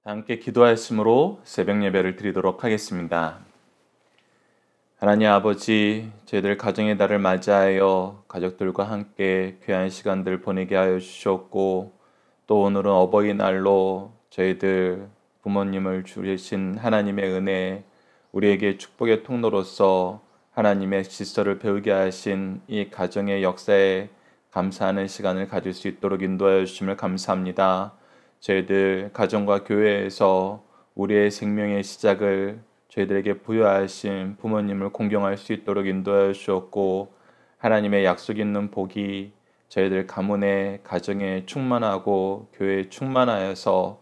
함께 기도하였으므로 새벽 예배를 드리도록 하겠습니다. 하나님 아버지, 저희들 가정의 달을 맞이하여 가족들과 함께 귀한 시간들 보내게 하여 주셨고, 또 오늘은 어버이날로 저희들 부모님을 주신 하나님의 은혜, 우리에게 축복의 통로로서 하나님의 질서를 배우게 하신 이 가정의 역사에 감사하는 시간을 가질 수 있도록 인도하여 주심을 감사합니다. 저희들 가정과 교회에서 우리의 생명의 시작을 저희들에게 부여하신 부모님을 공경할 수 있도록 인도하여 주었고, 하나님의 약속 있는 복이 저희들 가문의 가정에 충만하고 교회에 충만하여서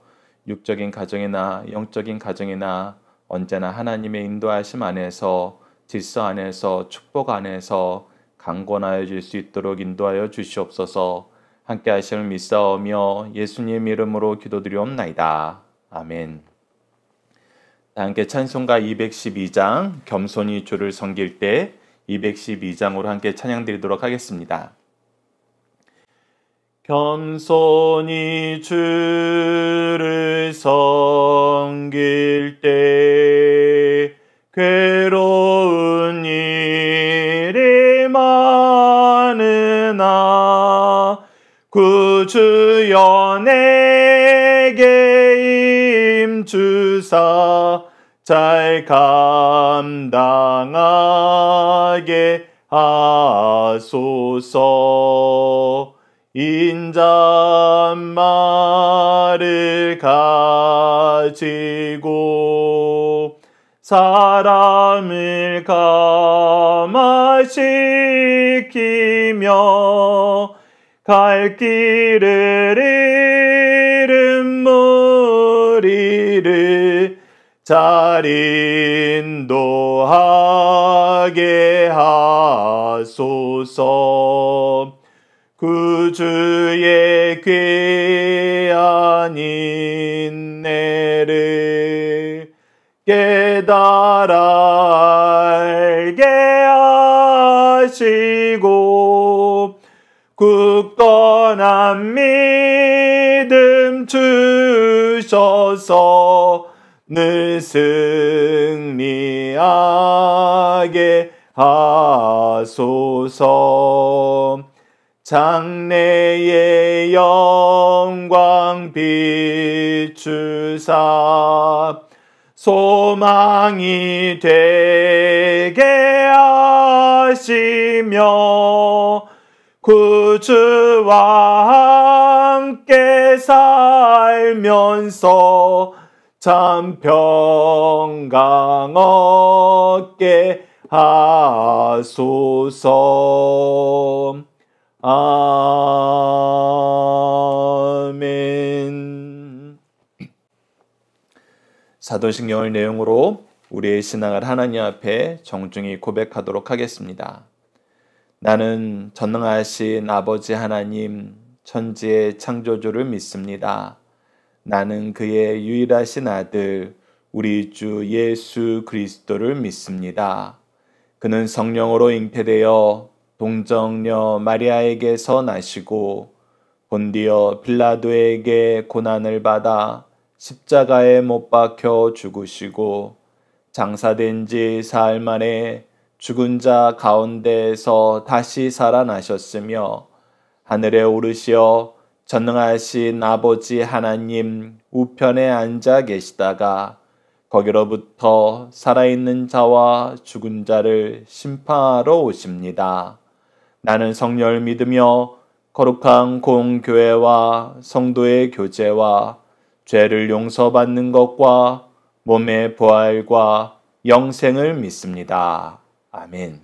육적인 가정이나 영적인 가정이나 언제나 하나님의 인도하심 안에서 질서 안에서 축복 안에서 강건하여 질 수 있도록 인도하여 주시옵소서. 함께 하심을 믿사오며 예수님 이름으로 기도드리옵나이다. 아멘. 함께 찬송가 212장 겸손히 주를 섬길 때 212장으로 함께 찬양드리도록 하겠습니다. 겸손히 주를 섬길 때 괴로운 일이 많으나 구주여 내게 임주사 잘 감당하게 하소서. 인자말을 가지고 사람을 감화시키며 갈 길을 잃은 무리를 잘 인도하게 하소서. 구주의 귀한 인내를 깨달아 알게 하시고 굳건한 믿음 주셔서 늘 승리하게 하소서. 장래의 영광 비추사 소망이 되게 하시며 구주와 함께 살면서 참 평강 얻게 하소서. 아멘. 사도신경을 내용으로 우리의 신앙을 하나님 앞에 정중히 고백하도록 하겠습니다. 나는 전능하신 아버지 하나님, 천지의 창조주를 믿습니다. 나는 그의 유일하신 아들, 우리 주 예수 그리스도를 믿습니다. 그는 성령으로 잉태되어 동정녀 마리아에게서 나시고 본디어 빌라도에게 고난을 받아 십자가에 못 박혀 죽으시고 장사된 지 사흘 만에 죽은 자 가운데에서 다시 살아나셨으며 하늘에 오르시어 전능하신 아버지 하나님 우편에 앉아 계시다가 거기로부터 살아있는 자와 죽은 자를 심판하러 오십니다. 나는 성령을 믿으며 거룩한 공교회와 성도의 교제와 죄를 용서받는 것과 몸의 부활과 영생을 믿습니다. 아멘.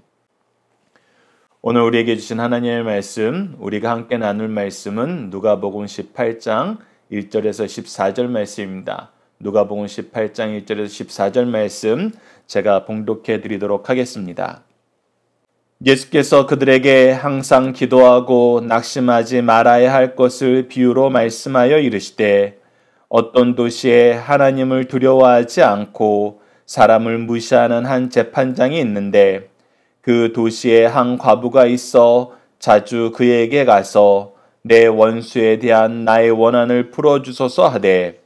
오늘 우리에게 주신 하나님의 말씀, 우리가 함께 나눌 말씀은 누가복음 18장 1절에서 14절 말씀입니다. 누가복음 18장 1절에서 14절 말씀 제가 봉독해 드리도록 하겠습니다. 예수께서 그들에게 항상 기도하고 낙심하지 말아야 할 것을 비유로 말씀하여 이르시되 어떤 도시에 하나님을 두려워하지 않고 사람을 무시하는 한 재판장이 있는데 그 도시에 한 과부가 있어 자주 그에게 가서 내 원수에 대한 나의 원한을 풀어주소서 하되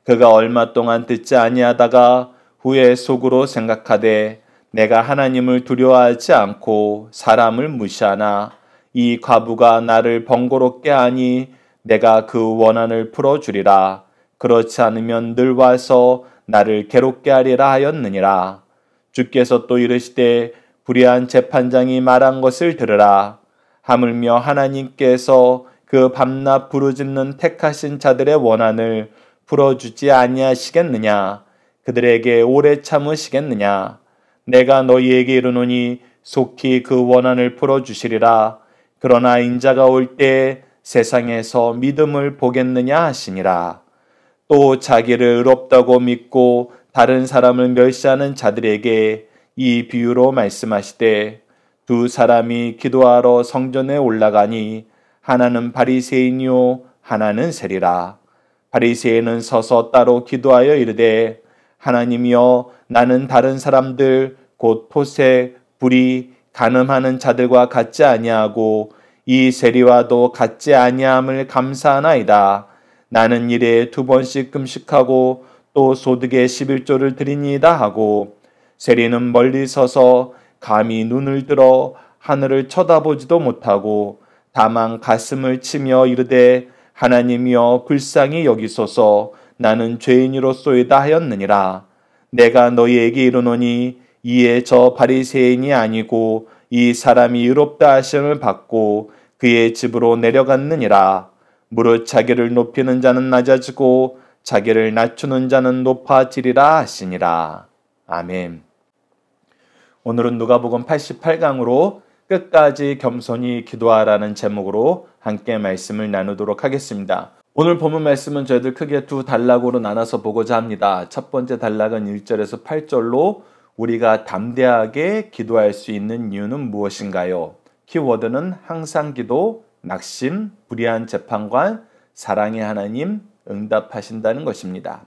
그가 얼마 동안 듣지 아니하다가 후에 속으로 생각하되 내가 하나님을 두려워하지 않고 사람을 무시하나 이 과부가 나를 번거롭게 하니 내가 그 원한을 풀어주리라. 그렇지 않으면 늘 와서 나를 괴롭게 하리라 하였느니라. 주께서 또 이르시되 불의한 재판장이 말한 것을 들으라. 하물며 하나님께서 그 밤낮 부르짖는 택하신 자들의 원한을 풀어주지 아니하시겠느냐? 그들에게 오래 참으시겠느냐? 내가 너희에게 이르노니 속히 그 원한을 풀어주시리라. 그러나 인자가 올 때 세상에서 믿음을 보겠느냐 하시니라. 또 자기를 의롭다고 믿고 다른 사람을 멸시하는 자들에게 이 비유로 말씀하시되 두 사람이 기도하러 성전에 올라가니 하나는 바리새인이요 하나는 세리라. 바리새인은 서서 따로 기도하여 이르되 하나님이여 나는 다른 사람들 곧 토색, 불의, 간음하는 자들과 같지 아니하고 이 세리와도 같지 아니함을 감사하나이다. 나는 일에 2번씩 금식하고 또 소득의 11조를 드리니이다 하고 세리는 멀리 서서 감히 눈을 들어 하늘을 쳐다보지도 못하고 다만 가슴을 치며 이르되 하나님이여 불쌍히 여기소서 나는 죄인이로소이다 하였느니라. 내가 너희에게 이르노니 이에 저 바리새인이 아니고 이 사람이 의롭다 하심을 받고 그의 집으로 내려갔느니라. 무릇 자기를 높이는 자는 낮아지고 자기를 낮추는 자는 높아지리라 하시니라. 아멘. 오늘은 누가복음 88강으로 끝까지 겸손히 기도하라는 제목으로 함께 말씀을 나누도록 하겠습니다. 오늘 본문 말씀은 저희들 크게 두 단락으로 나눠서 보고자 합니다. 첫 번째 단락은 1절에서 8절로 우리가 담대하게 기도할 수 있는 이유는 무엇인가요? 키워드는 항상 기도, 낙심, 불의한 재판관, 사랑의 하나님, 응답하신다는 것입니다.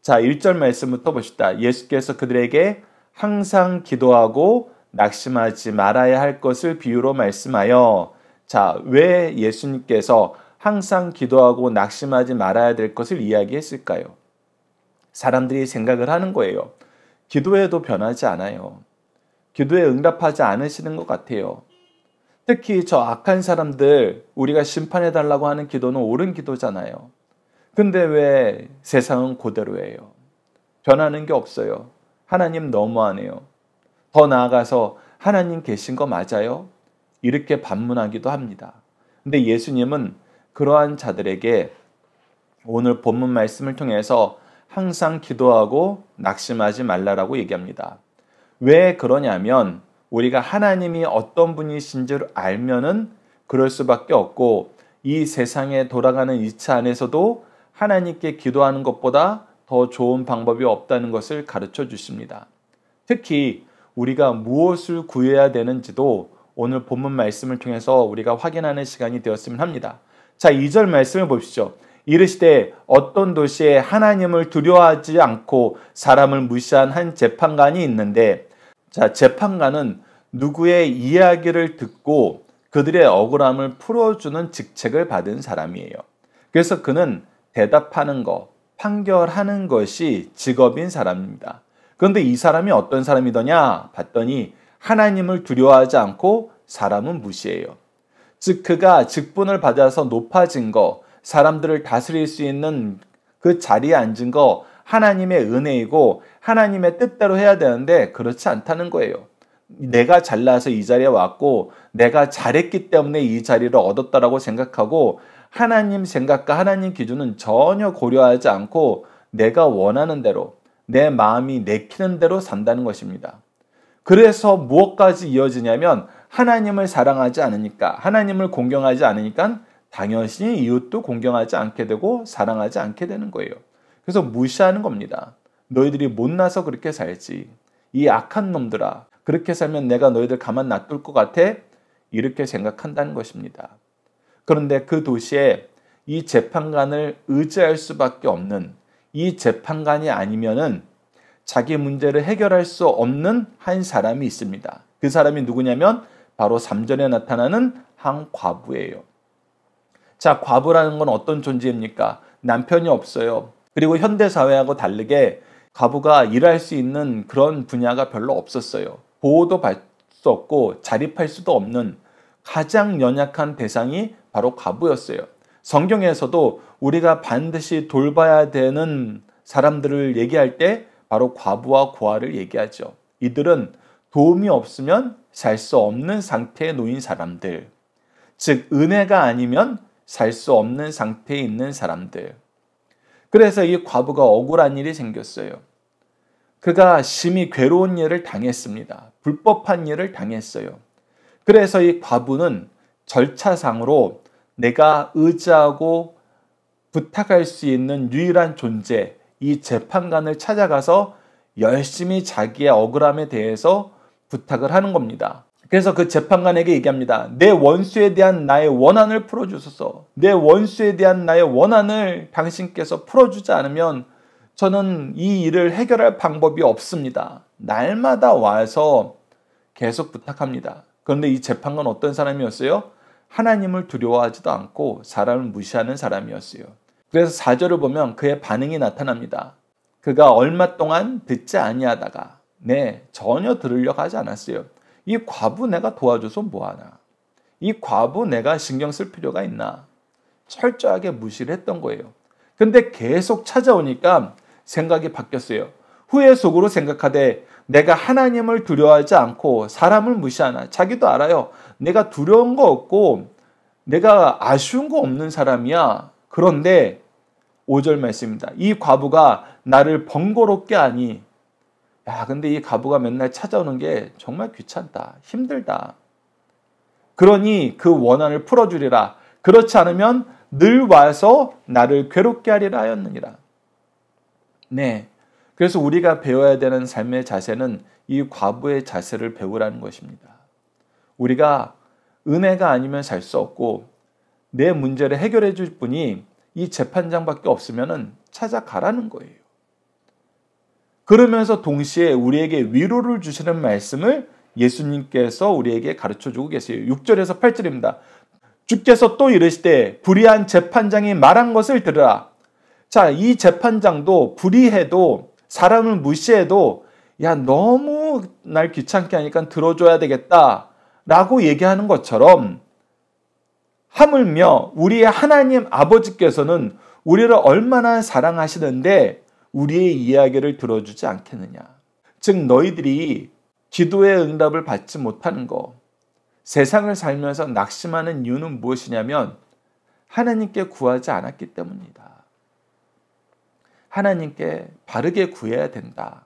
자, 1절 말씀부터 봅시다. 예수께서 그들에게 항상 기도하고 낙심하지 말아야 할 것을 비유로 말씀하여 자, 왜 예수님께서 항상 기도하고 낙심하지 말아야 될 것을 이야기했을까요? 사람들이 생각을 하는 거예요. 기도해도 변하지 않아요. 기도에 응답하지 않으시는 것 같아요. 특히 저 악한 사람들 우리가 심판해달라고 하는 기도는 옳은 기도잖아요. 근데 왜 세상은 그대로예요? 변하는 게 없어요. 하나님 너무하네요. 더 나아가서 하나님 계신 거 맞아요? 이렇게 반문하기도 합니다. 근데 예수님은 그러한 자들에게 오늘 본문 말씀을 통해서 항상 기도하고 낙심하지 말라라고 얘기합니다. 왜 그러냐면 우리가 하나님이 어떤 분이신 줄 알면은 그럴 수밖에 없고 이 세상에 돌아가는 이차 안에서도 하나님께 기도하는 것보다 더 좋은 방법이 없다는 것을 가르쳐 주십니다. 특히 우리가 무엇을 구해야 되는지도 오늘 본문 말씀을 통해서 우리가 확인하는 시간이 되었으면 합니다. 자, 2절 말씀을 보십시오. 이르시되 어떤 도시에 하나님을 두려워하지 않고 사람을 무시한 한 재판관이 있는데 자, 재판관은 누구의 이야기를 듣고 그들의 억울함을 풀어주는 직책을 받은 사람이에요. 그래서 그는 대답하는 것, 판결하는 것이 직업인 사람입니다. 그런데 이 사람이 어떤 사람이더냐 봤더니 하나님을 두려워하지 않고 사람은 무시해요. 즉 그가 직분을 받아서 높아진 거, 사람들을 다스릴 수 있는 그 자리에 앉은 거 하나님의 은혜이고 하나님의 뜻대로 해야 되는데 그렇지 않다는 거예요. 내가 잘나서 이 자리에 왔고 내가 잘했기 때문에 이 자리를 얻었다라고 생각하고 하나님 생각과 하나님 기준은 전혀 고려하지 않고 내가 원하는 대로 내 마음이 내키는 대로 산다는 것입니다. 그래서 무엇까지 이어지냐면 하나님을 사랑하지 않으니까 하나님을 공경하지 않으니까 당연히 이웃도 공경하지 않게 되고 사랑하지 않게 되는 거예요. 그래서 무시하는 겁니다. 너희들이 못나서 그렇게 살지. 이 악한 놈들아. 그렇게 살면 내가 너희들 가만 놔둘 것 같아? 이렇게 생각한다는 것입니다. 그런데 그 도시에 이 재판관을 의지할 수밖에 없는 이 재판관이 아니면은 자기 문제를 해결할 수 없는 한 사람이 있습니다. 그 사람이 누구냐면 바로 3절에 나타나는 한 과부예요. 자, 과부라는 건 어떤 존재입니까? 남편이 없어요. 그리고 현대사회하고 다르게 과부가 일할 수 있는 그런 분야가 별로 없었어요. 보호도 받을 수 없고 자립할 수도 없는 가장 연약한 대상이 바로 과부였어요. 성경에서도 우리가 반드시 돌봐야 되는 사람들을 얘기할 때 바로 과부와 고아를 얘기하죠. 이들은 도움이 없으면 살 수 없는 상태에 놓인 사람들, 즉 은혜가 아니면 살 수 없는 상태에 있는 사람들. 그래서 이 과부가 억울한 일이 생겼어요. 그가 심히 괴로운 일을 당했습니다. 불법한 일을 당했어요. 그래서 이 과부는 절차상으로 내가 의지하고 부탁할 수 있는 유일한 존재, 이 재판관을 찾아가서 열심히 자기의 억울함에 대해서 부탁을 하는 겁니다. 그래서 그 재판관에게 얘기합니다. 내 원수에 대한 나의 원한을 풀어주소서. 내 원수에 대한 나의 원한을 당신께서 풀어주지 않으면 저는 이 일을 해결할 방법이 없습니다. 날마다 와서 계속 부탁합니다. 그런데 이 재판관 어떤 사람이었어요? 하나님을 두려워하지도 않고 사람을 무시하는 사람이었어요. 그래서 4절을 보면 그의 반응이 나타납니다. 그가 얼마 동안 듣지 아니하다가 전혀 들으려고 하지 않았어요. 이 과부 내가 도와줘서 뭐하나? 이 과부 내가 신경 쓸 필요가 있나? 철저하게 무시를 했던 거예요. 근데 계속 찾아오니까 생각이 바뀌었어요. 후에 속으로 생각하되 내가 하나님을 두려워하지 않고 사람을 무시하나? 자기도 알아요. 내가 두려운 거 없고 내가 아쉬운 거 없는 사람이야. 그런데 5절 말씀입니다. 이 과부가 나를 번거롭게 하니 근데 이 과부가 맨날 찾아오는 게 정말 귀찮다. 힘들다. 그러니 그 원한을 풀어주리라. 그렇지 않으면 늘 와서 나를 괴롭게 하리라 하였느니라. 그래서 우리가 배워야 되는 삶의 자세는 이 과부의 자세를 배우라는 것입니다. 우리가 은혜가 아니면 살 수 없고 내 문제를 해결해 줄 분이 이 재판장밖에 없으면 찾아가라는 거예요. 그러면서 동시에 우리에게 위로를 주시는 말씀을 예수님께서 우리에게 가르쳐주고 계세요. 6절에서 8절입니다. 주께서 또 이르시되 불의한 재판장이 말한 것을 들으라. 자, 이 재판장도 불의해도 사람을 무시해도 너무 날 귀찮게 하니까 들어줘야 되겠다 라고 얘기하는 것처럼 하물며 우리의 하나님 아버지께서는 우리를 얼마나 사랑하시는데 우리의 이야기를 들어주지 않겠느냐. 즉 너희들이 기도의 응답을 받지 못하는 것, 세상을 살면서 낙심하는 이유는 무엇이냐면 하나님께 구하지 않았기 때문이다. 하나님께 바르게 구해야 된다.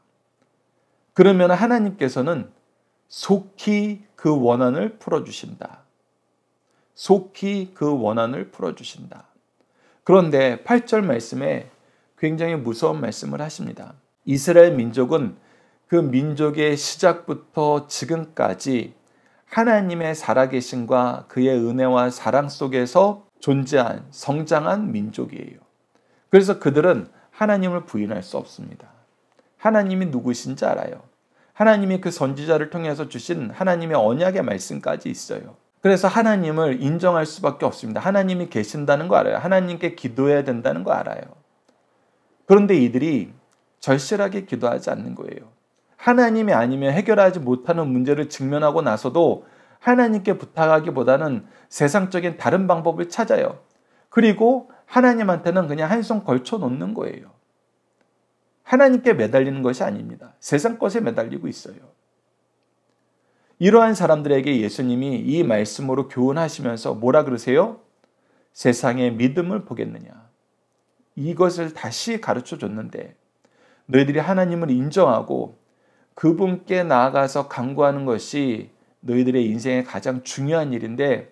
그러면 하나님께서는 속히 그 원한을 풀어주신다. 속히 그 원한을 풀어주신다. 그런데 8절 말씀에 굉장히 무서운 말씀을 하십니다. 이스라엘 민족은 그 민족의 시작부터 지금까지 하나님의 살아계심과 그의 은혜와 사랑 속에서 존재한 성장한 민족이에요. 그래서 그들은 하나님을 부인할 수 없습니다. 하나님이 누구신지 알아요. 하나님이 그 선지자를 통해서 주신 하나님의 언약의 말씀까지 있어요. 그래서 하나님을 인정할 수밖에 없습니다. 하나님이 계신다는 거 알아요. 하나님께 기도해야 된다는 거 알아요. 그런데 이들이 절실하게 기도하지 않는 거예요. 하나님이 아니면 해결하지 못하는 문제를 직면하고 나서도 하나님께 부탁하기보다는 세상적인 다른 방법을 찾아요. 그리고 하나님한테는 그냥 한 손 걸쳐 놓는 거예요. 하나님께 매달리는 것이 아닙니다. 세상 것에 매달리고 있어요. 이러한 사람들에게 예수님이 이 말씀으로 교훈하시면서 뭐라 그러세요? 세상의 믿음을 보겠느냐. 이것을 다시 가르쳐 줬는데 너희들이 하나님을 인정하고 그분께 나아가서 간구하는 것이 너희들의 인생의 가장 중요한 일인데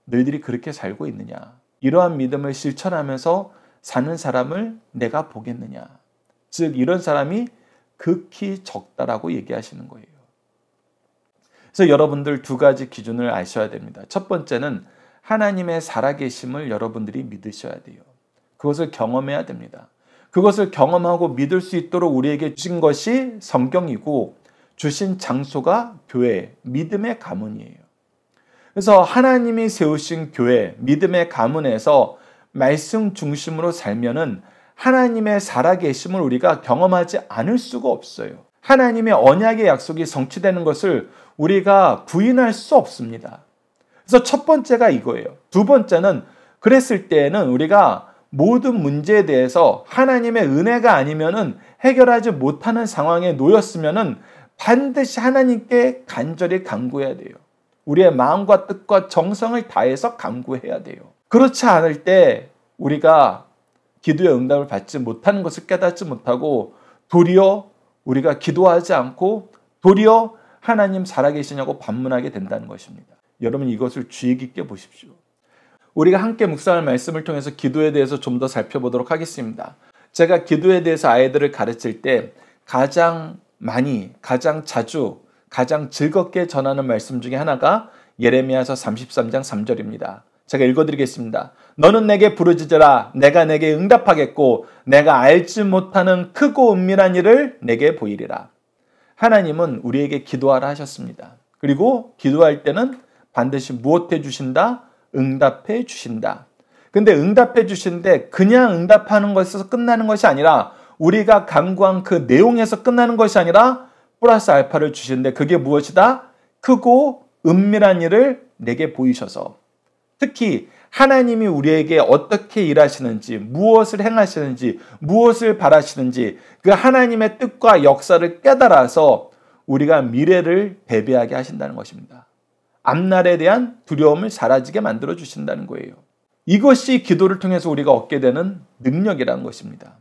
너희들이 그렇게 살고 있느냐. 이러한 믿음을 실천하면서 사는 사람을 내가 보겠느냐. 즉 이런 사람이 극히 적다라고 얘기하시는 거예요. 그래서 여러분들 두 가지 기준을 아셔야 됩니다. 첫 번째는 하나님의 살아계심을 여러분들이 믿으셔야 돼요. 그것을 경험해야 됩니다. 그것을 경험하고 믿을 수 있도록 우리에게 주신 것이 성경이고 주신 장소가 교회, 믿음의 가문이에요. 그래서 하나님이 세우신 교회, 믿음의 가문에서 말씀 중심으로 살면은 하나님의 살아계심을 우리가 경험하지 않을 수가 없어요. 하나님의 언약의 약속이 성취되는 것을 우리가 부인할 수 없습니다. 그래서 첫 번째가 이거예요. 두 번째는 그랬을 때에는 우리가 모든 문제에 대해서 하나님의 은혜가 아니면은 해결하지 못하는 상황에 놓였으면은 반드시 하나님께 간절히 간구해야 돼요. 우리의 마음과 뜻과 정성을 다해서 간구해야 돼요. 그렇지 않을 때 우리가 기도의 응답을 받지 못하는 것을 깨닫지 못하고 도리어 우리가 기도하지 않고 도리어 하나님 살아계시냐고 반문하게 된다는 것입니다. 여러분 이것을 주의 깊게 보십시오. 우리가 함께 묵상할 말씀을 통해서 기도에 대해서 좀 더 살펴보도록 하겠습니다. 제가 기도에 대해서 아이들을 가르칠 때 가장 많이, 가장 자주, 가장 즐겁게 전하는 말씀 중에 하나가 예레미야서 33장 3절입니다. 제가 읽어드리겠습니다. 너는 내게 부르짖으라. 내가 내게 응답하겠고 내가 알지 못하는 크고 은밀한 일을 내게 보이리라. 하나님은 우리에게 기도하라 하셨습니다. 그리고 기도할 때는 반드시 무엇해 주신다? 응답해 주신다. 근데 응답해 주시는데 그냥 응답하는 것에서 끝나는 것이 아니라 우리가 간구한 그 내용에서 끝나는 것이 아니라 플러스 알파를 주시는데 그게 무엇이다? 크고 은밀한 일을 내게 보이셔서 특히 하나님이 우리에게 어떻게 일하시는지 무엇을 행하시는지 무엇을 바라시는지 그 하나님의 뜻과 역사를 깨달아서 우리가 미래를 대비하게 하신다는 것입니다. 앞날에 대한 두려움을 사라지게 만들어 주신다는 거예요. 이것이 기도를 통해서 우리가 얻게 되는 능력이라는 것입니다.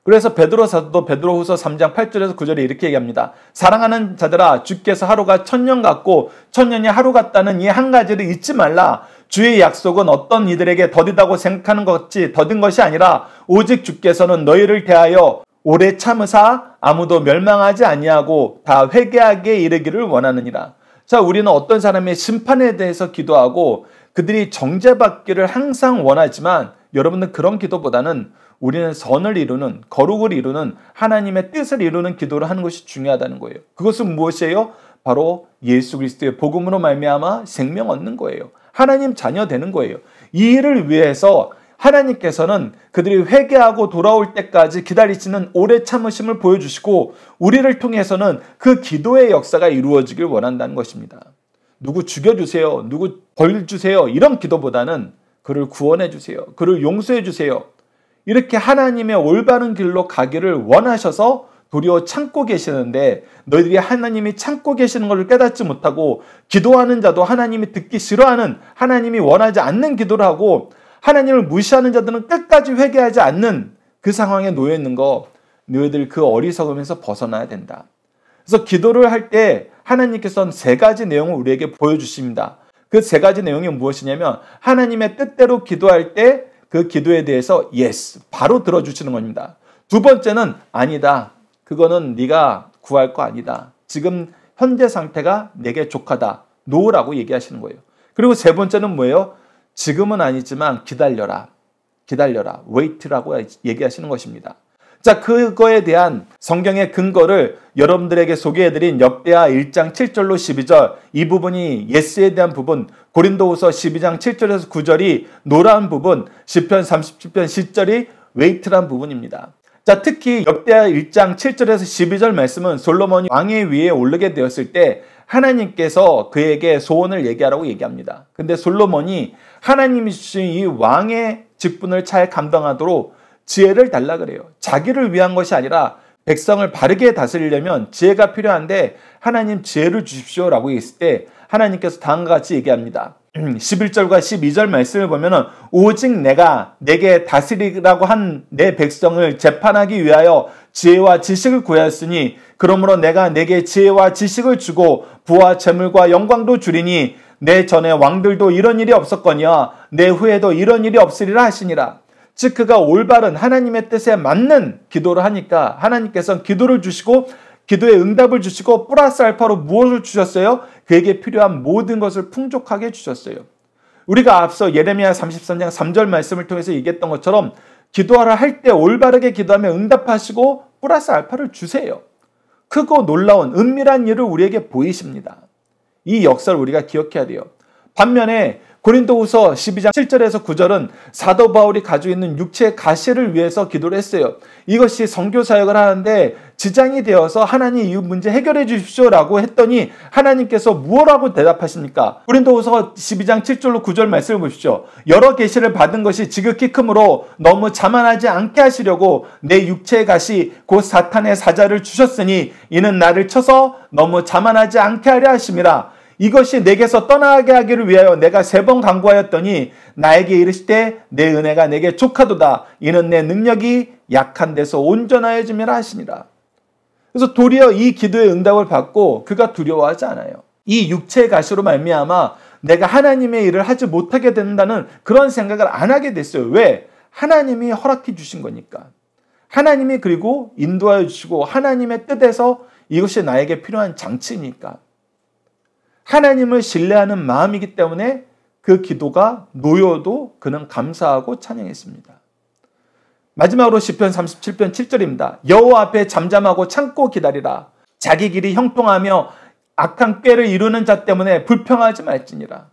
그래서 베드로 사도도 베드로후서 3장 8절에서 9절에 이렇게 얘기합니다. 사랑하는 자들아 주께서 하루가 1000년 같고 1000년이 하루 같다는 이 한 가지를 잊지 말라. 주의 약속은 어떤 이들에게 더디다고 생각하는 것 같이 더딘 것이 아니라 오직 주께서는 너희를 대하여 오래 참으사 아무도 멸망하지 아니하고 다 회개하게 이르기를 원하느니라. 자, 우리는 어떤 사람의 심판에 대해서 기도하고 그들이 정죄받기를 항상 원하지만 여러분들 그런 기도보다는 우리는 선을 이루는, 거룩을 이루는 하나님의 뜻을 이루는 기도를 하는 것이 중요하다는 거예요. 그것은 무엇이에요? 바로 예수 그리스도의 복음으로 말미암아 생명 얻는 거예요. 하나님 자녀 되는 거예요. 이 일을 위해서 하나님께서는 그들이 회개하고 돌아올 때까지 기다리시는 오래 참으심을 보여주시고 우리를 통해서는 그 기도의 역사가 이루어지길 원한다는 것입니다. 누구 죽여주세요. 누구 벌 주세요. 이런 기도보다는 그를 구원해 주세요. 그를 용서해 주세요. 이렇게 하나님의 올바른 길로 가기를 원하셔서 도리어 참고 계시는데 너희들이 하나님이 참고 계시는 것을 깨닫지 못하고 기도하는 자도 하나님이 듣기 싫어하는 하나님이 원하지 않는 기도를 하고 하나님을 무시하는 자들은 끝까지 회개하지 않는 그 상황에 놓여 있는 거 너희들 그 어리석음에서 벗어나야 된다. 그래서 기도를 할 때 하나님께서는 3가지 내용을 우리에게 보여주십니다. 그 3가지 내용이 무엇이냐면 하나님의 뜻대로 기도할 때 그 기도에 대해서 yes, 바로 들어주시는 겁니다. 두 번째는 아니다. 그거는 네가 구할 거 아니다. 지금 현재 상태가 내게 족하다. no라고 얘기하시는 거예요. 그리고 세 번째는 뭐예요? 지금은 아니지만 기다려라. 기다려라. wait라고 얘기하시는 것입니다. 자, 그거에 대한 성경의 근거를 여러분들에게 소개해드린 역대하 1장 7절로 12절 이 부분이 예스에 대한 부분, 고린도후서 12장 7절에서 9절이 노란 부분, 시편 37편 10절이 웨이트란 부분입니다. 자, 특히 역대하 1장 7절에서 12절 말씀은 솔로몬이 왕의 위에 오르게 되었을 때 하나님께서 그에게 소원을 얘기하라고 얘기합니다. 근데 솔로몬이 하나님이 주신 이 왕의 직분을 잘 감당하도록 지혜를 달라 그래요. 자기를 위한 것이 아니라 백성을 바르게 다스리려면 지혜가 필요한데 하나님 지혜를 주십시오라고 했을 때 하나님께서 다음과 같이 얘기합니다. 11절과 12절 말씀을 보면은 오직 내가 내게 다스리라고 한 내 백성을 재판하기 위하여 지혜와 지식을 구하였으니 그러므로 내가 내게 지혜와 지식을 주고 부와 재물과 영광도 주리니 내 전에 왕들도 이런 일이 없었거니와 내 후에도 이런 일이 없으리라 하시니라. 즉 그가 올바른 하나님의 뜻에 맞는 기도를 하니까 하나님께서는 기도를 주시고 기도에 응답을 주시고 플러스 알파로 무엇을 주셨어요? 그에게 필요한 모든 것을 풍족하게 주셨어요. 우리가 앞서 예레미야 33장 3절 말씀을 통해서 얘기했던 것처럼 기도하라 할 때 올바르게 기도하면 응답하시고 플러스 알파를 주세요. 크고 놀라운 은밀한 일을 우리에게 보이십니다. 이 역사를 우리가 기억해야 돼요. 반면에 고린도후서 12장 7절에서 9절은 사도 바울이 가지고 있는 육체의 가시를 위해서 기도를 했어요. 이것이 선교 사역을 하는데 지장이 되어서 하나님 이 문제 해결해 주십시오라고 했더니 하나님께서 무엇라고 대답하십니까? 고린도후서 12장 7절로 9절 말씀을 보십시오. 여러 계시를 받은 것이 지극히 크므로 너무 자만하지 않게 하시려고 내 육체의 가시 곧 사탄의 사자를 주셨으니 이는 나를 쳐서 너무 자만하지 않게 하려 하심이라. 이것이 내게서 떠나게 하기를 위하여 내가 3번 간구하였더니 나에게 이르시되 내 은혜가 내게 족하도다. 이는 내 능력이 약한 데서 온전하여짐이라 하시니라. 그래서 도리어 이 기도의 응답을 받고 그가 두려워하지 않아요. 이 육체의 가시로 말미암아 내가 하나님의 일을 하지 못하게 된다는 그런 생각을 안 하게 됐어요. 왜? 하나님이 허락해 주신 거니까. 하나님이 그리고 인도하여 주시고 하나님의 뜻에서 이것이 나에게 필요한 장치니까. 하나님을 신뢰하는 마음이기 때문에 그 기도가 놓여도 그는 감사하고 찬양했습니다. 마지막으로 시편 37편 7절입니다. 여호와 앞에 잠잠하고 참고 기다리라. 자기 길이 형통하며 악한 꾀를 이루는 자 때문에 불평하지 말지니라.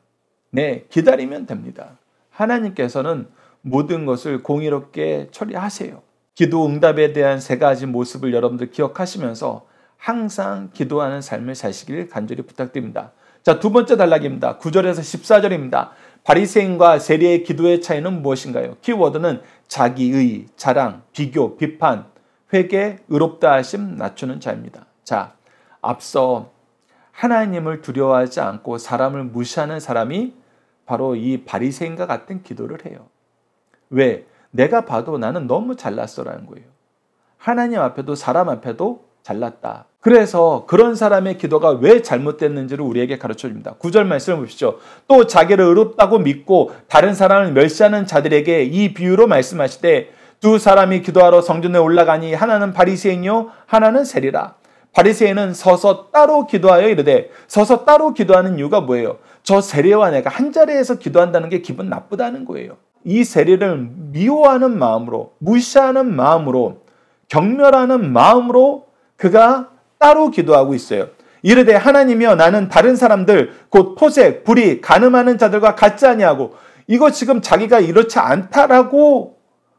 네, 기다리면 됩니다. 하나님께서는 모든 것을 공의롭게 처리하세요. 기도 응답에 대한 3가지 모습을 여러분들 기억하시면서 항상 기도하는 삶을 사시길 간절히 부탁드립니다. 자, 2번째 단락입니다. 9절에서 14절입니다. 바리새인과 세리의 기도의 차이는 무엇인가요? 키워드는 자기의, 자랑, 비교, 비판, 회개, 의롭다 하심, 낮추는 자입니다. 자, 앞서 하나님을 두려워하지 않고 사람을 무시하는 사람이 바로 이 바리새인과 같은 기도를 해요. 왜? 내가 봐도 나는 너무 잘났어라는 거예요. 하나님 앞에도 사람 앞에도 잘났다. 그래서 그런 사람의 기도가 왜 잘못됐는지를 우리에게 가르쳐줍니다. 9절 말씀을 보십시오. 또 자기를 의롭다고 믿고 다른 사람을 멸시하는 자들에게 이 비유로 말씀하시되 2 사람이 기도하러 성전에 올라가니 하나는 바리새인이요 하나는 세리라. 바리새인은 서서 따로 기도하여 이르되, 서서 따로 기도하는 이유가 뭐예요? 저 세리와 내가 한 자리에서 기도한다는 게 기분 나쁘다는 거예요. 이 세리를 미워하는 마음으로, 무시하는 마음으로, 경멸하는 마음으로 그가 따로 기도하고 있어요. 이르되 하나님이여 나는 다른 사람들 곧 토색, 불의, 간음하는 자들과 같지 아니하고, 이거 지금 자기가 이렇지 않다라고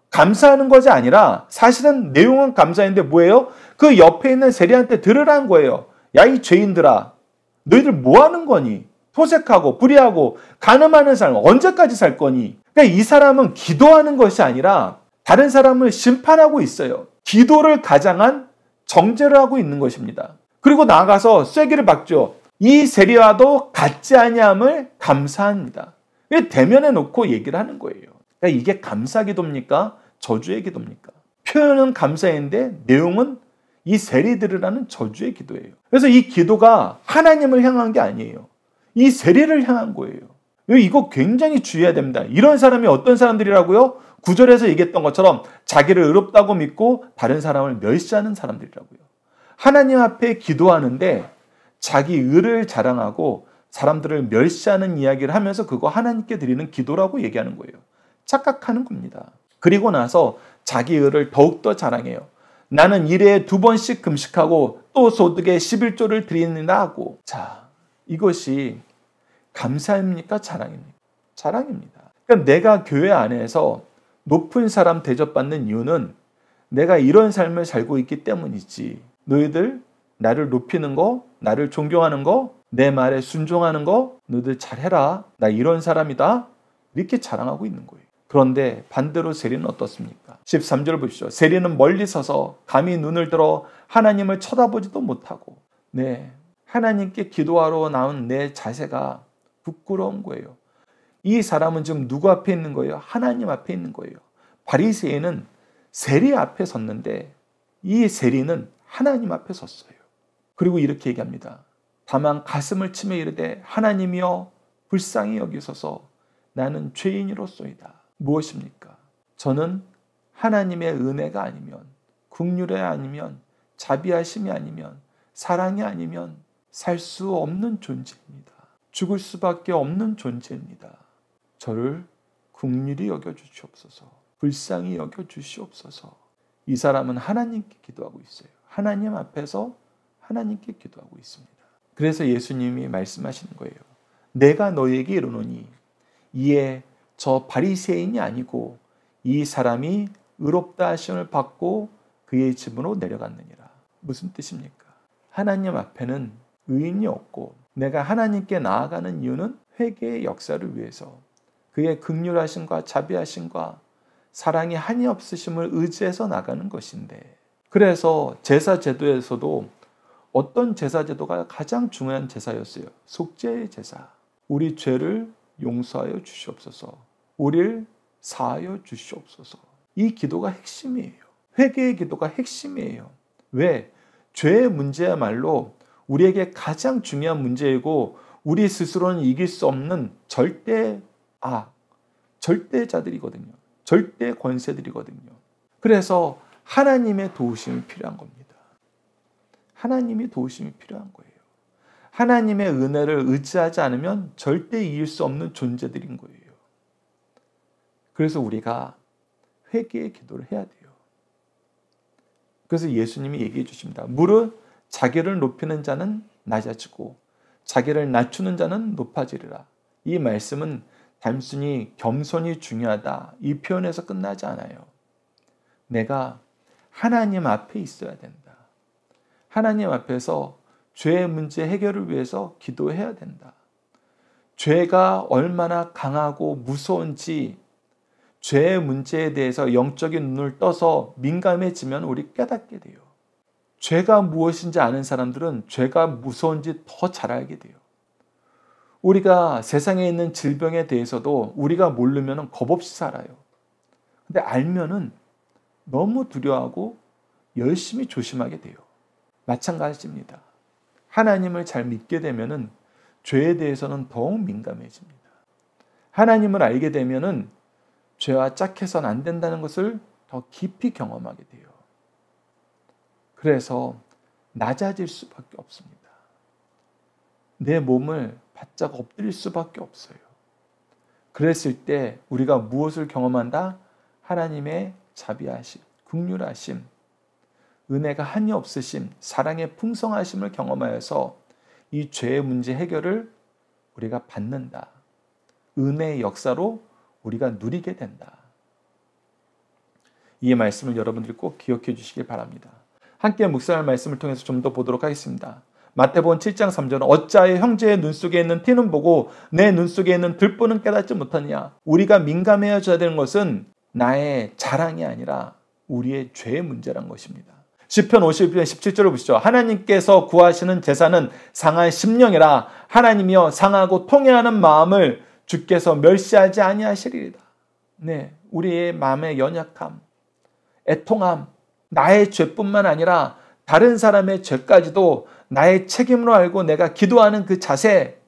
감사하는 것이 아니라 사실은 내용은 감사인데 뭐예요? 그 옆에 있는 세리한테 들으라는 거예요. 야, 이 죄인들아, 너희들 뭐 하는 거니? 토색하고 불의하고 간음하는 사람 언제까지 살 거니? 그러니까 이 사람은 기도하는 것이 아니라 다른 사람을 심판하고 있어요. 기도를 가장한 정죄를 하고 있는 것입니다. 그리고 나아가서 쐐기를 박죠. 이 세리와도 같지 아니함을 감사합니다. 대면에 놓고 얘기를 하는 거예요. 그러니까 이게 감사 기도입니까? 저주의 기도입니까? 표현은 감사인데 내용은 이 세리들이라는 저주의 기도예요. 그래서 이 기도가 하나님을 향한 게 아니에요. 이 세리를 향한 거예요. 이거 굉장히 주의해야 됩니다. 이런 사람이 어떤 사람들이라고요? 9절에서 얘기했던 것처럼 자기를 의롭다고 믿고 다른 사람을 멸시하는 사람들이라고요. 하나님 앞에 기도하는데 자기 의를 자랑하고 사람들을 멸시하는 이야기를 하면서 그거 하나님께 드리는 기도라고 얘기하는 거예요. 착각하는 겁니다. 그리고 나서 자기 의를 더욱더 자랑해요. 나는 일에 2번씩 금식하고 또 소득의 11조를 드리는다 하고. 자, 이것이 감사입니까? 자랑입니까? 자랑입니다. 그러니까 내가 교회 안에서 높은 사람 대접받는 이유는 내가 이런 삶을 살고 있기 때문이지. 너희들 나를 높이는 거, 나를 존경하는 거, 내 말에 순종하는 거 너희들 잘해라. 나 이런 사람이다. 이렇게 자랑하고 있는 거예요. 그런데 반대로 세리는 어떻습니까? 13절 보십시오. 세리는 멀리 서서 감히 눈을 들어 하나님을 쳐다보지도 못하고, 네, 하나님께 기도하러 나온 내 자세가 부끄러운 거예요. 이 사람은 지금 누구 앞에 있는 거예요? 하나님 앞에 있는 거예요. 바리새인은 세리 앞에 섰는데 이 세리는 하나님 앞에 섰어요. 그리고 이렇게 얘기합니다. 다만 가슴을 치며 이르되 하나님이여 불쌍히 여기소서 나는 죄인이로소이다. 무엇입니까? 저는 하나님의 은혜가 아니면, 긍휼이 아니면, 자비하심이 아니면, 사랑이 아니면 살 수 없는 존재입니다. 죽을 수밖에 없는 존재입니다. 저를 긍휼히 여겨주시옵소서. 불쌍히 여겨주시옵소서. 이 사람은 하나님께 기도하고 있어요. 하나님 앞에서 하나님께 기도하고 있습니다. 그래서 예수님이 말씀하시는 거예요. 내가 너희에게 이르노니 이에 저 바리새인이 아니고 이 사람이 의롭다 하심을 받고 그의 집으로 내려갔느니라. 무슨 뜻입니까? 하나님 앞에는 의인이 없고 내가 하나님께 나아가는 이유는 회개의 역사를 위해서 그의 긍휼하심과 자비하심과 사랑이 한이 없으심을 의지해서 나가는 것인데, 그래서 제사 제도에서도 어떤 제사 제도가 가장 중요한 제사였어요. 속죄의 제사. 우리 죄를 용서하여 주시옵소서. 우리를 사하여 주시옵소서. 이 기도가 핵심이에요. 회개의 기도가 핵심이에요. 왜? 죄의 문제야말로 우리에게 가장 중요한 문제이고 우리 스스로는 이길 수 없는 절대자들이거든요. 절대 권세들이거든요. 그래서 하나님의 도우심이 필요한 겁니다. 하나님의 도우심이 필요한 거예요. 하나님의 은혜를 의지하지 않으면 절대 이길 수 없는 존재들인 거예요. 그래서 우리가 회개의 기도를 해야 돼요. 그래서 예수님이 얘기해 주십니다. 무릇 자기를 높이는 자는 낮아지고 자기를 낮추는 자는 높아지리라. 이 말씀은 단순히 겸손이 중요하다 이 표현에서 끝나지 않아요. 내가 하나님 앞에 있어야 된다. 하나님 앞에서 죄의 문제 해결을 위해서 기도해야 된다. 죄가 얼마나 강하고 무서운지 죄의 문제에 대해서 영적인 눈을 떠서 민감해지면 우리 깨닫게 돼요. 죄가 무엇인지 아는 사람들은 죄가 무서운지 더 잘 알게 돼요. 우리가 세상에 있는 질병에 대해서도 우리가 모르면 겁없이 살아요. 근데 알면은 너무 두려워하고 열심히 조심하게 돼요. 마찬가지입니다. 하나님을 잘 믿게 되면은 죄에 대해서는 더욱 민감해집니다. 하나님을 알게 되면은 죄와 짝해서는 안 된다는 것을 더 깊이 경험하게 돼요. 그래서 낮아질 수밖에 없습니다. 내 몸을 바짝 엎드릴 수밖에 없어요. 그랬을 때 우리가 무엇을 경험한다? 하나님의 자비하심, 긍휼하심, 은혜가 한이 없으심, 사랑의 풍성하심을 경험하여서 이 죄의 문제 해결을 우리가 받는다. 은혜의 역사로 우리가 누리게 된다. 이 말씀을 여러분들이 꼭 기억해 주시길 바랍니다. 함께 묵상할 말씀을 통해서 좀 더 보도록 하겠습니다. 마태복음 7장 3절은 어찌하여 형제의 눈 속에 있는 티는 보고 내 눈 속에 있는 들보는 깨닫지 못하느냐. 우리가 민감해져야 되는 것은 나의 자랑이 아니라 우리의 죄의 문제란 것입니다. 시편 51편 17절을 보시죠. 하나님께서 구하시는 제사는 상한 심령이라. 하나님이여 상하고 통회하는 마음을 주께서 멸시하지 아니하시리이다. 네, 우리의 마음의 연약함, 애통함, 나의 죄뿐만 아니라 다른 사람의 죄까지도 나의 책임으로 알고 내가 기도하는 그 자세,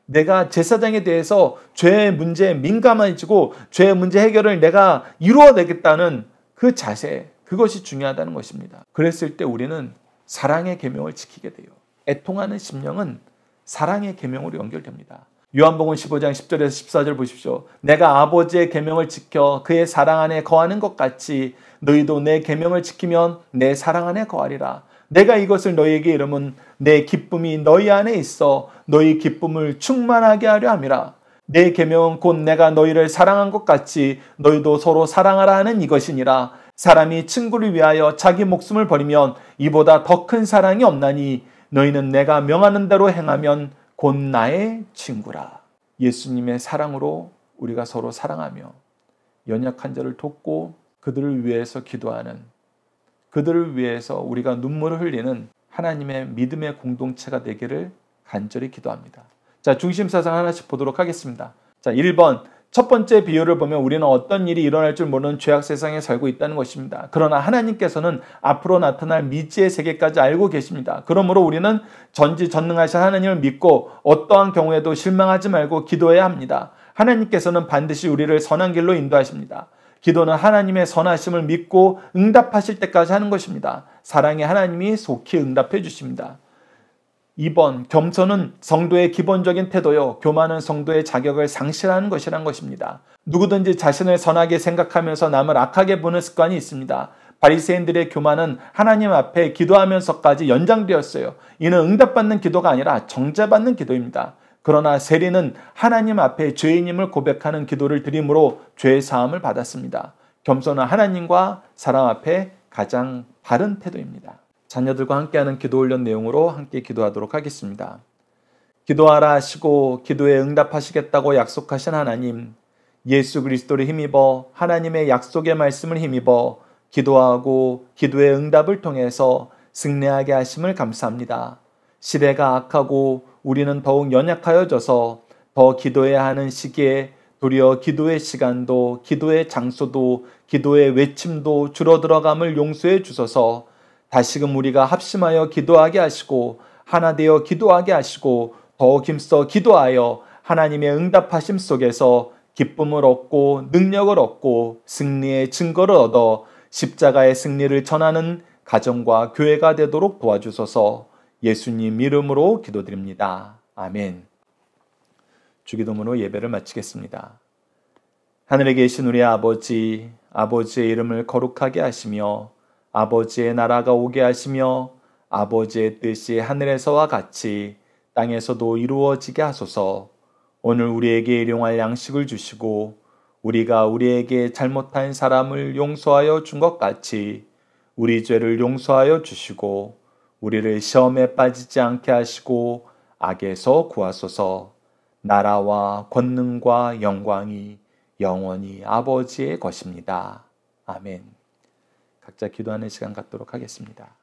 내가 제사장에 대해서 죄의 문제에 민감해지고 죄의 문제 해결을 내가 이루어내겠다는 그 자세, 그것이 중요하다는 것입니다. 그랬을 때 우리는 사랑의 계명을 지키게 돼요. 애통하는 심령은 사랑의 계명으로 연결됩니다. 요한복음 15장 10절에서 14절 보십시오. 내가 아버지의 계명을 지켜 그의 사랑 안에 거하는 것 같이 너희도 내 계명을 지키면 내 사랑 안에 거하리라. 내가 이것을 너희에게 이름은 내 기쁨이 너희 안에 있어 너희 기쁨을 충만하게 하려 함이라. 내 계명은 곧 내가 너희를 사랑한 것 같이 너희도 서로 사랑하라 하는 이것이니라. 사람이 친구를 위하여 자기 목숨을 버리면 이보다 더 큰 사랑이 없나니 너희는 내가 명하는 대로 행하면 곧 나의 친구라. 예수님의 사랑으로 우리가 서로 사랑하며 연약한 자를 돕고 그들을 위해서 기도하는, 그들을 위해서 우리가 눈물을 흘리는 하나님의 믿음의 공동체가 되기를 간절히 기도합니다. 자, 중심사상 하나씩 보도록 하겠습니다. 자, 1번. 첫 번째 비유를 보면 우리는 어떤 일이 일어날 줄 모르는 죄악 세상에 살고 있다는 것입니다. 그러나 하나님께서는 앞으로 나타날 미지의 세계까지 알고 계십니다. 그러므로 우리는 전지전능하신 하나님을 믿고 어떠한 경우에도 실망하지 말고 기도해야 합니다. 하나님께서는 반드시 우리를 선한 길로 인도하십니다. 기도는 하나님의 선하심을 믿고 응답하실 때까지 하는 것입니다. 사랑의 하나님이 속히 응답해 주십니다. 2번, 겸손은 성도의 기본적인 태도요, 교만은 성도의 자격을 상실하는 것이란 것입니다. 누구든지 자신을 선하게 생각하면서 남을 악하게 보는 습관이 있습니다. 바리새인들의 교만은 하나님 앞에 기도하면서까지 연장되었어요. 이는 응답받는 기도가 아니라 정죄받는 기도입니다. 그러나 세리는 하나님 앞에 죄인임을 고백하는 기도를 드림으로 죄 사함을 받았습니다. 겸손한 하나님과 사람 앞에 가장 바른 태도입니다. 자녀들과 함께하는 기도 훈련 내용으로 함께 기도하도록 하겠습니다. 기도하라 하시고 기도에 응답하시겠다고 약속하신 하나님, 예수 그리스도를 힘입어 하나님의 약속의 말씀을 힘입어 기도하고 기도의 응답을 통해서 승리하게 하심을 감사합니다. 시대가 악하고 우리는 더욱 연약하여져서 더 기도해야 하는 시기에 도리어 기도의 시간도 기도의 장소도 기도의 외침도 줄어들어감을 용서해 주소서. 다시금 우리가 합심하여 기도하게 하시고 하나 되어 기도하게 하시고 더욱 힘써 기도하여 하나님의 응답하심 속에서 기쁨을 얻고 능력을 얻고 승리의 증거를 얻어 십자가의 승리를 전하는 가정과 교회가 되도록 도와주소서. 예수님 이름으로 기도드립니다. 아멘. 주기도문으로 예배를 마치겠습니다. 하늘에 계신 우리 아버지, 아버지의 이름을 거룩하게 하시며 아버지의 나라가 오게 하시며 아버지의 뜻이 하늘에서와 같이 땅에서도 이루어지게 하소서. 오늘 우리에게 일용할 양식을 주시고 우리가 우리에게 잘못한 사람을 용서하여 준 것 같이 우리 죄를 용서하여 주시고 우리를 시험에 빠지지 않게 하시고 악에서 구하소서. 나라와 권능과 영광이 영원히 아버지의 것입니다. 아멘. 각자 기도하는 시간 갖도록 하겠습니다.